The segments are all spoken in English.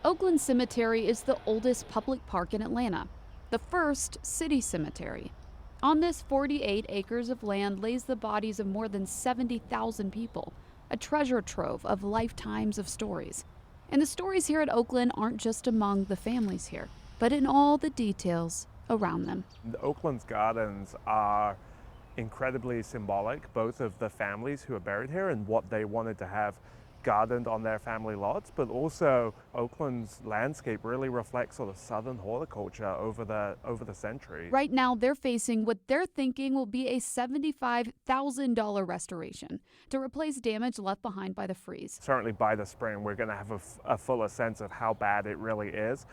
Oakland Cemetery is the oldest public park in Atlanta, the first city cemetery. On this 48 acres of land lays the bodies of more than 70,000 people, a treasure trove of lifetimes of stories. And the stories here at Oakland aren't just among the families here, but in all the details around them. Oakland's gardens are incredibly symbolic, both of the families who are buried here and what they wanted to have gardened on their family lots, but also Oakland's landscape really reflects sort of southern horticulture over the centuries. Right now, they're facing what they're thinking will be a $75,000 restoration to replace damage left behind by the freeze. Certainly by the spring, we're going to have a fuller sense of how bad it really is.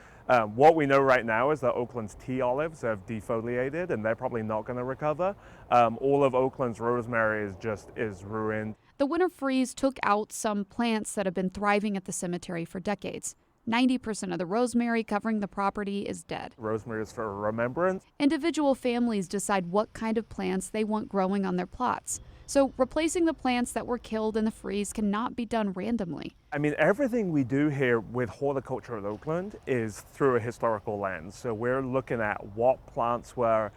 What we know right now is that Oakland's tea olives have defoliated and they're probably not going to recover. All of Oakland's rosemary is ruined. The winter freeze took out some plants that have been thriving at the cemetery for decades. 90% of the rosemary covering the property is dead. Rosemary is for remembrance. Individual families decide what kind of plants they want growing on their plots. So replacing the plants that were killed in the freeze cannot be done randomly. I mean, everything we do here with horticulture at Oakland is through a historical lens. So we're looking at what plants were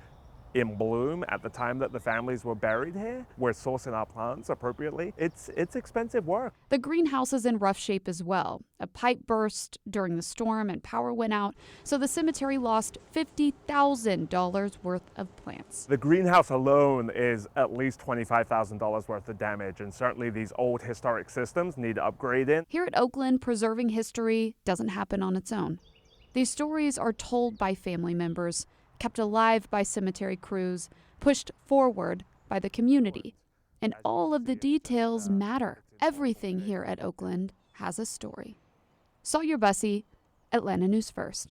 in bloom at the time that the families were buried here. We're sourcing our plants appropriately. It's expensive work. The greenhouse is in rough shape as well. A pipe burst during the storm and power went out, so the cemetery lost $50,000 worth of plants. The greenhouse alone is at least $25,000 worth of damage, and certainly these old historic systems need upgrading. Here at Oakland, preserving history doesn't happen on its own. These stories are told by family members, kept alive by cemetery crews, pushed forward by the community. And all of the details matter. Everything here at Oakland has a story. Sawyer Bussey, Atlanta News First.